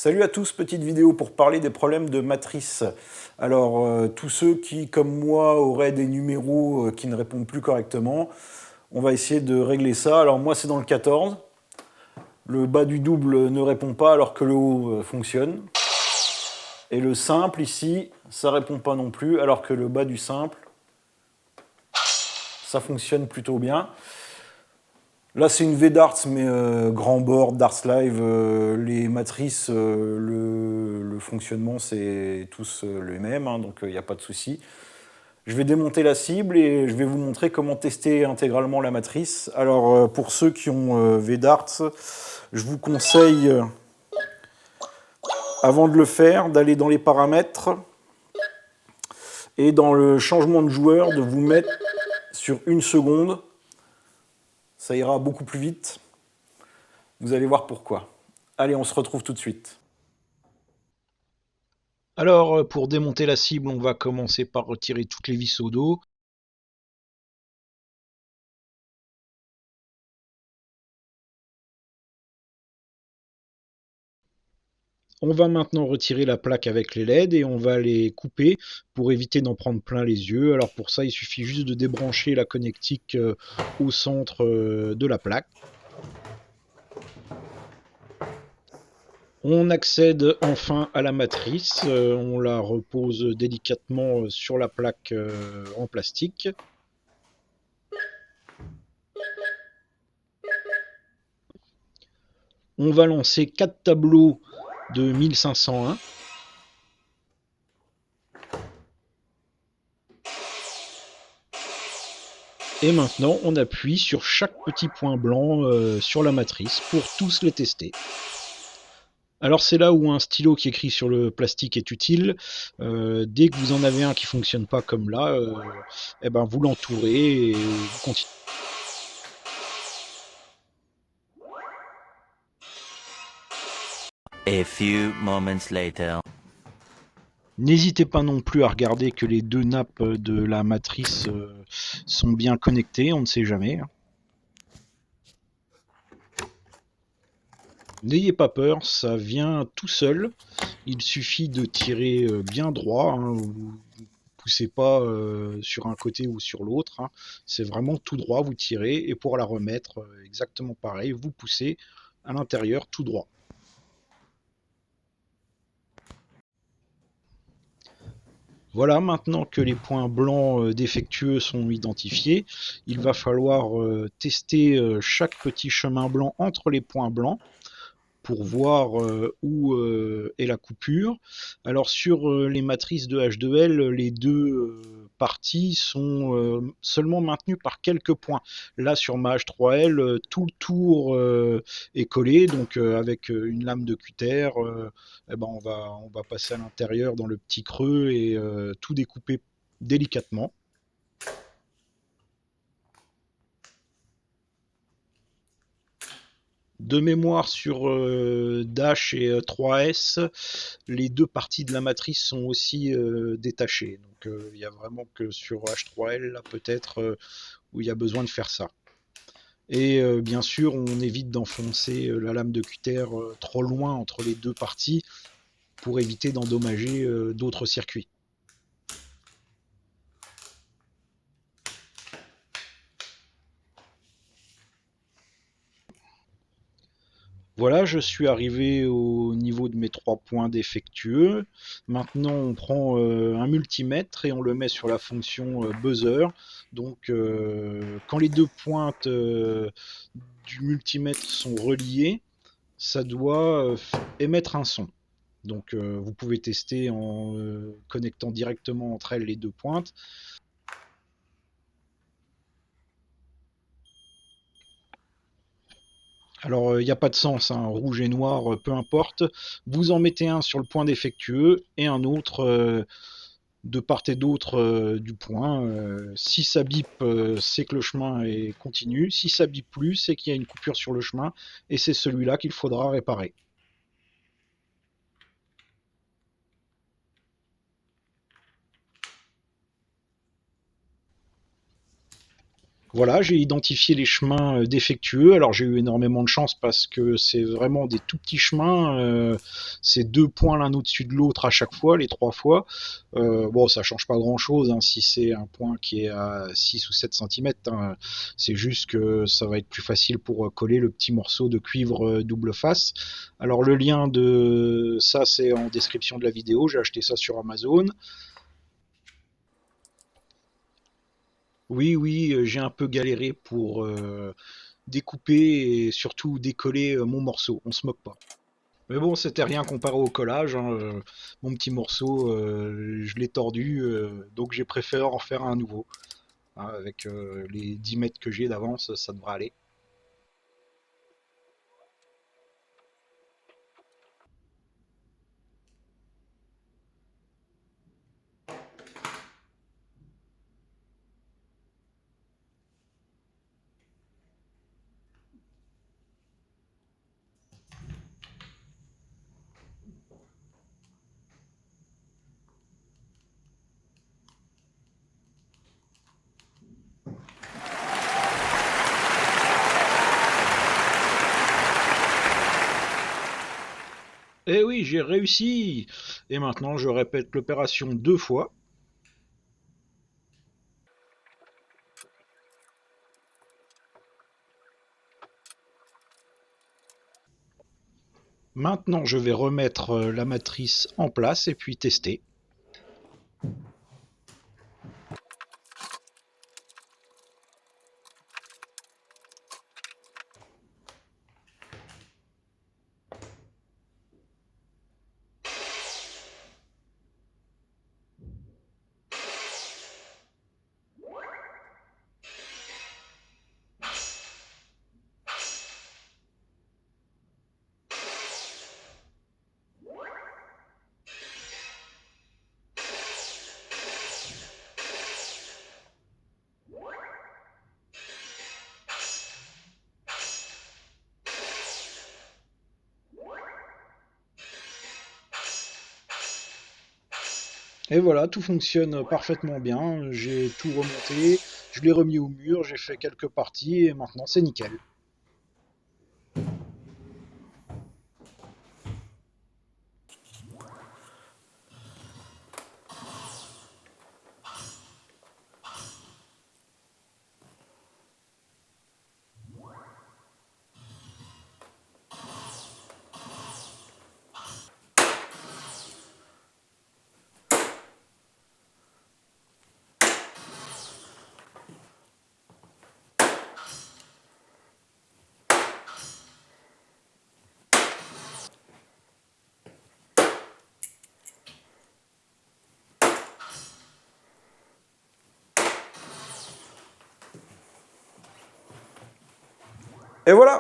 Salut à tous, petite vidéo pour parler des problèmes de matrice. Alors, tous ceux qui, comme moi, auraient des numéros qui ne répondent plus correctement, on va essayer de régler ça. Alors moi, c'est dans le 14. Le bas du double ne répond pas alors que le haut fonctionne. Et le simple, ici, ça répond pas non plus alors que le bas du simple, ça fonctionne plutôt bien. Là, c'est une V-Darts, mais grand board, Darts Live, les matrices, le fonctionnement, c'est tous les mêmes, hein, donc il n'y a pas de souci. Je vais démonter la cible et je vais vous montrer comment tester intégralement la matrice. Alors, pour ceux qui ont V-Darts, je vous conseille, avant de le faire, d'aller dans les paramètres et dans le changement de joueur, de vous mettre sur 1 seconde. Ça ira beaucoup plus vite. Vous allez voir pourquoi. Allez, on se retrouve tout de suite. Alors, pour démonter la cible, on va commencer par retirer toutes les vis au dos. On va maintenant retirer la plaque avec les LED et on va les couper pour éviter d'en prendre plein les yeux. Alors pour ça, il suffit juste de débrancher la connectique au centre de la plaque. On accède enfin à la matrice, on la repose délicatement sur la plaque en plastique. On va lancer 4 tableaux de 1501. Et maintenant, on appuie sur chaque petit point blanc sur la matrice pour tous les tester. Alors c'est là où un stylo qui écrit sur le plastique est utile. Dès que vous en avez un qui ne fonctionne pas comme là, eh ben vous l'entourez et vous continuez. A few moments later. N'hésitez pas non plus à regarder que les deux nappes de la matrice sont bien connectées, on ne sait jamais. N'ayez pas peur, ça vient tout seul. Il suffit de tirer bien droit. Vous poussez pas sur un côté ou sur l'autre. C'est vraiment tout droit, vous tirez. Et pour la remettre, exactement pareil, vous poussez à l'intérieur tout droit. Voilà, maintenant que les points blancs défectueux sont identifiés, il va falloir tester chaque petit chemin blanc entre les points blancs pour voir où est la coupure. Alors sur les matrices de H2L, les deux parties sont seulement maintenues par quelques points. Là sur ma H3L, tout le tour est collé, donc avec une lame de cutter, eh ben on va passer à l'intérieur dans le petit creux et tout découper délicatement. De mémoire sur Dash et 3S, les deux parties de la matrice sont aussi détachées. Donc il n'y a vraiment que sur H3L là peut-être où il y a besoin de faire ça. Et bien sûr, on évite d'enfoncer la lame de cutter trop loin entre les deux parties pour éviter d'endommager d'autres circuits. Voilà, je suis arrivé au niveau de mes 3 points défectueux. Maintenant, on prend un multimètre et on le met sur la fonction buzzer. Donc, quand les deux pointes du multimètre sont reliées, ça doit émettre un son. Donc, vous pouvez tester en connectant directement entre elles les deux pointes. Alors, il n'y a pas de sens, hein, rouge et noir, peu importe. Vous en mettez un sur le point défectueux et un autre de part et d'autre du point. Si ça bip, c'est que le chemin est continu. Si ça bip plus, c'est qu'il y a une coupure sur le chemin et c'est celui-là qu'il faudra réparer. Voilà, j'ai identifié les chemins défectueux. Alors j'ai eu énormément de chance parce que c'est vraiment des tout petits chemins. C'est 2 points l'un au-dessus de l'autre à chaque fois, les 3 fois. Bon, ça change pas grand-chose hein, si c'est un point qui est à 6 ou 7 cm. Hein. C'est juste que ça va être plus facile pour coller le petit morceau de cuivre double face. Alors le lien de ça, c'est en description de la vidéo. J'ai acheté ça sur Amazon. Oui, oui, j'ai un peu galéré pour découper et surtout décoller mon morceau. On se moque pas. Mais bon, c'était rien comparé au collage. Hein, mon petit morceau, je l'ai tordu, donc j'ai préféré en faire un nouveau. Hein, avec les 10 mètres que j'ai d'avance, ça devrait aller. Eh oui, j'ai réussi! Et maintenant, je répète l'opération 2 fois. Maintenant, je vais remettre la matrice en place et puis tester. Et voilà, tout fonctionne parfaitement bien. J'ai tout remonté, je l'ai remis au mur, j'ai fait quelques parties et maintenant c'est nickel. Et voilà!